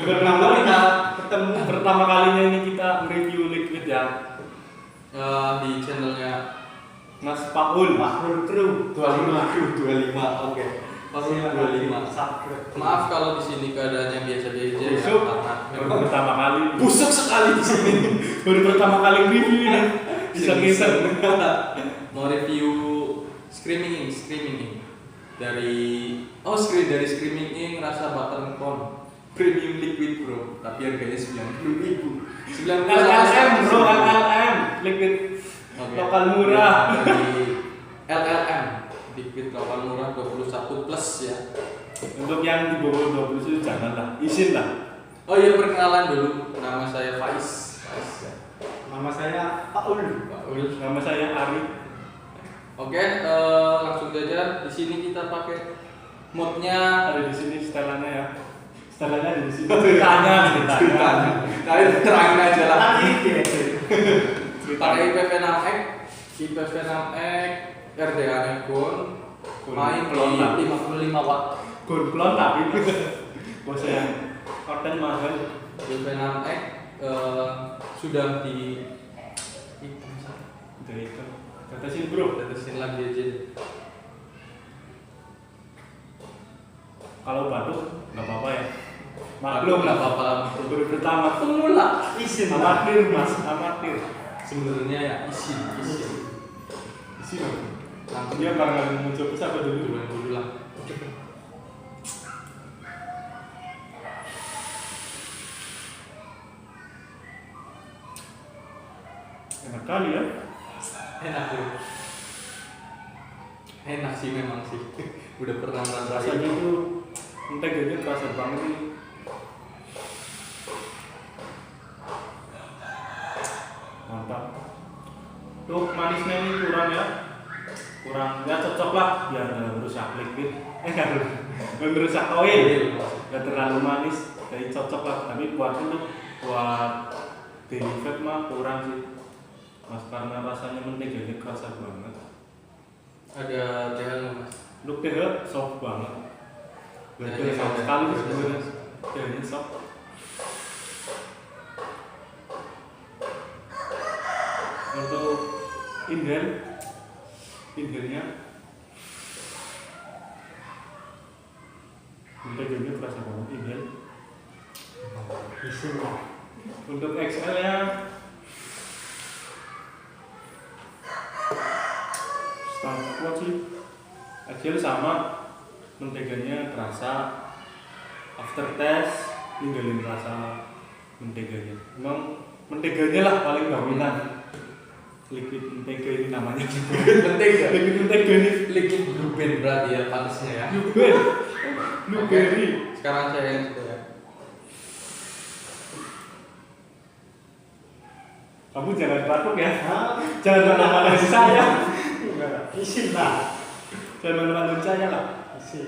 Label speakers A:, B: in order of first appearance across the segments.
A: Kenapa kita ketemu pertama kalinya ini kita review liquid ya
B: di channelnya
A: Mas Paul
C: Kru 25.
B: Oke. Paul 25. Maaf kalau di sini keadaannya biasa-biasa ya,
A: busuk
B: karena
A: pertama kali
B: busuk sekali di sini.
A: baru pertama kali review ini bisa ngeser
B: Mau review Screaming Ink dari Screaming Ink rasa buttercorn premium liquid bro, tapi harganya 90.000. 90
A: LLM bro, LLM liquid lokal murah
B: dari LLM liquid lokal murah 21 plus ya.
A: untuk yang di bawah 20 itu janganlah izin lah.
B: Oh iya, perkenalan dulu, nama saya Faiz ya.
C: Nama saya Paul.
A: Nama saya Ari.
B: Oke, langsung saja. Di sini kita pakai modnya.
A: Ada di sini setelannya ya. Setelannya ada di sini.
B: Ceritanya. Nah, terangin aja lah. Pakai IPv6X, RDA-nya Gold, main di 55 watt.
A: Gonplon tapi bos yang konten mahal.
B: IPv6X sudah di
A: Dari itu. Tetesin bro.
B: tetesin lagi aja.
A: Kalau batuk nggak apa-apa ya. Maklum
B: nggak
A: lah.
B: apa-apa.
A: Baru pertama
B: Pemula.
C: Izin
A: amatir mas, amatir.
B: Sebenarnya ya isin.
A: Isi dong.
B: Langsung
A: Dia bakal muncul siapa dulu?
B: dulu lah.
A: Enak kali ya.
B: Enak tuh. Enak sih memang sih. Udah pernah
A: Rasanya
B: ngerasain.
A: itu menteganya terasa banget ini. Mantap. Tuh manisnya ini kurang ya. Kurang ya, cocok lah biar nggak merusak liquid. Nggak merusak oil. Nggak terlalu manis. Jadi cocok lah. Tapi buat daily vape mah kurang sih. Mas karena rasanya menteganya kerasa banget.
B: Ada teh nggak mas?
A: Look teh soft banget. Gak
B: Tehnya
A: ada sama
B: ada.
A: sekali sebenarnya. Tehnya soft. Untuk inhalnya menteganya kerasa banget inhal.
C: Izin lah.
A: Untuk XL nya standar kuat sih. XL sama menteganya terasa. After test ninggalin rasa menteganya. Emang menteganya lah paling dominan. Liquid mentega ini namanya.
B: Mentega.
A: Liquid mentega ini.
B: Liquid blueberry berarti ya panasnya ya.
A: Blueberry.
B: Sekarang saya yang coba ya.
A: Kamu jangan batuk ya. Jangan mana-mana saya.
C: Izin lah.
A: Jangan mana-mana saya lah.
C: Izin.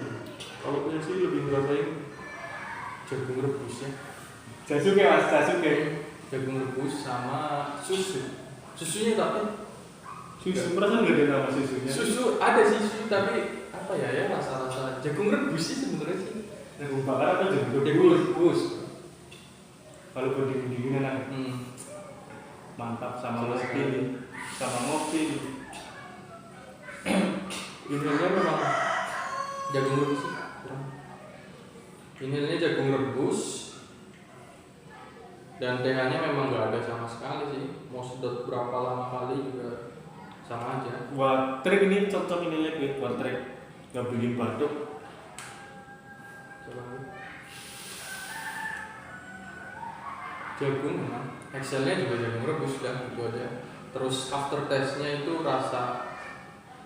B: Kalau punya sih lebih ngerasain jagung rebus ya.
A: Jasuke mas, jasuke.
B: Jagung rebus sama susu. Susunya tapi
A: Susu perasaan nggak ada nama susunya.
B: susu ada sih susu tapi apa ya rasa-rasa jagung rebus sih sebenarnya sih.
A: Jagung bakar atau jagung
B: Jagung
A: rebus?
B: rebus.
A: Kalau buat dingin-dingin enak. Mantap sama ngopi. Sama ngopi.
B: Inhalnya memang jagung rebus sih. Inhalnya jagung rebus dan TH-nya memang nggak ada sama sekali sih. Mau sedot berapa lama kali juga sama aja.
A: Buat trik ini cocok ini liquid buat trik. Gak bikin batuk.
B: Coba jagung memang Excelnya juga jagung rebus dan itu aja. Terus after testnya itu rasa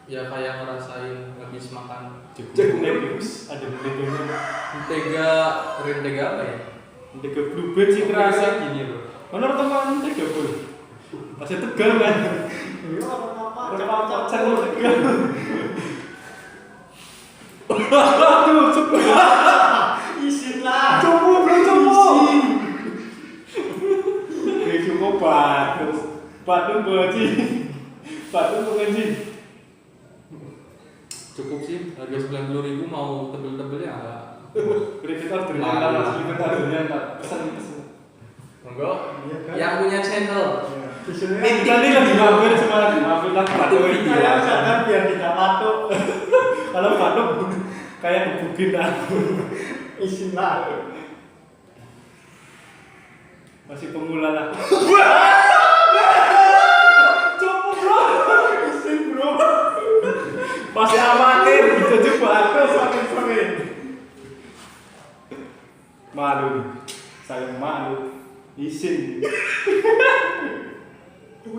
B: ya kayak ngerasain habis makan jagung rebus.
A: Ada menteganya.
B: Mentega apa ya?
A: Mentega blueberry sih kerasa.
B: gini bro.
A: Mana teman mentega bro? Masih tegal kan?
C: Iya, apa-apa.
A: Cepat channel tegal. Aduh, cepet.
C: Izin lah.
A: Coba bro, coba. Cukup bagus. Batuk baji. Batuk bukan.
B: Cukup sih, harga 90.000 mau tebel-tebelnya
A: Repeat order kita mas, repeat ordernya ntar pesen.
B: Monggo.
C: Iya kan?
B: Yang punya channel.
C: Visualnya
A: Kita ini lagi mampir semangat mampir lah patuh video.
C: saya sadar biar kita patok.
A: Kalau patuh kayak kebukin aku.
C: Izin lah.
A: Masih pemula lah.
C: Cukup bro. Izin bro.
A: Masih amatir gitu coba aku.
C: Sorry.
A: Malu nih. Saya malu. Izin.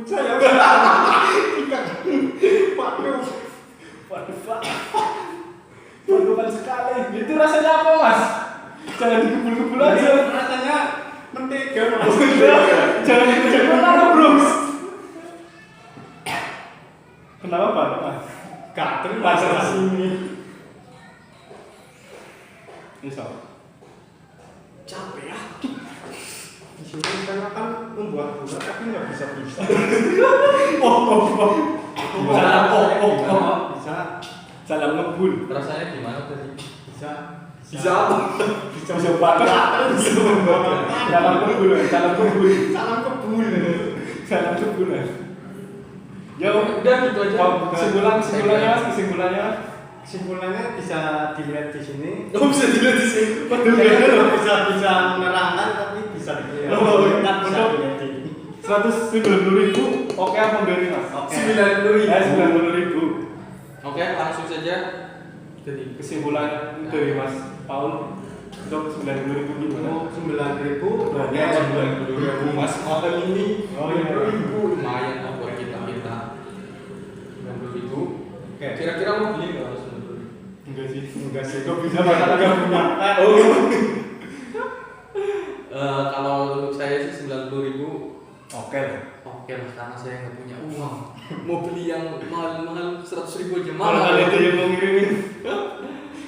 C: Saya ikan. Waduh.
A: Waduh pak. Waduh sekali. Itu rasanya apa mas? Jangan dikebul-kebul aja.
C: Rasanya mentega.
A: Jangan dikebul aja bro. Kenapa pak?
C: Gatel masalah sini.
A: Bisa.
C: Capek ya. Di sini saya kan membuat gula tapi nggak bisa.
A: Oh.
C: Bisa.
A: Salam ngebul.
B: Rasanya gimana tadi?
C: Bisa.
B: Bisa apa?
C: Bisa
A: Salam ngebul. Salam ngebul.
C: Salam kebul.
A: Salam ngebul. Ya
B: Udah gitu aja.
A: Kesimpulannya.
C: Kesimpulannya bisa dilihat di sini.
B: Oh, bisa dilihat di sini.
A: Betul
C: Saya
A: kan?
C: bisa menerangkan tapi bisa dilihat.
A: Oh, iya.
C: Nggak bisa dilihat di sini.
A: 190.000. Oke apa enggak nih mas?
C: Oke.
A: 90.000.
B: Oke, langsung saja. Jadi
A: Kesimpulan dari Mas Paul untuk 90.000 gimana?
C: 9.000.
A: Berarti
C: Oke.
B: 90.000 Mas model ini.
C: Oh, iya.
B: 90.000 lumayan lah buat kita. 90.000.
C: Oke.
B: Kira-kira mau beli nggak Mas 90.000?
A: Enggak sih.
C: Enggak sih, kok bisa
A: Masalah nggak punya.
B: Kalau untuk saya sih 90.000
A: Oke lah.
B: oke lah karena saya nggak punya uang. Mau beli yang mahal-mahal 100.000 aja
A: Kalau
B: mahal.
A: kalian itu yang mau ngirimin,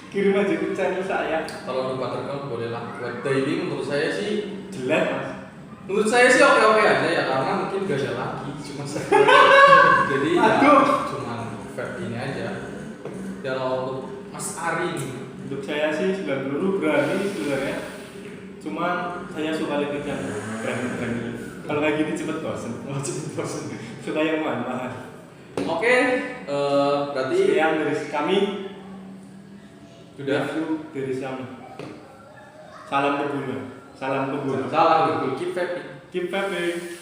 A: kirim aja ke channel saya.
B: Kalau untuk Buttercon boleh lah. Buat daily menurut saya sih,
A: Jelek mas.
B: menurut saya sih oke-oke aja ya karena mungkin gak ada lagi cuma satu. Jadi
A: Aduh.
B: ya cuma vape ini aja. Kalau untuk Mas Ari nih,
A: Untuk saya sih 90 berani sebenarnya. Cuman saya suka lihat yang berani. Kalau kayak gini cepet bosen. Suka yang mahal.
B: oke, berarti
A: Yang dari kami
B: sudah
A: review dari kami. Salam kebun.
B: salah keep vaping.
A: Keep vaping.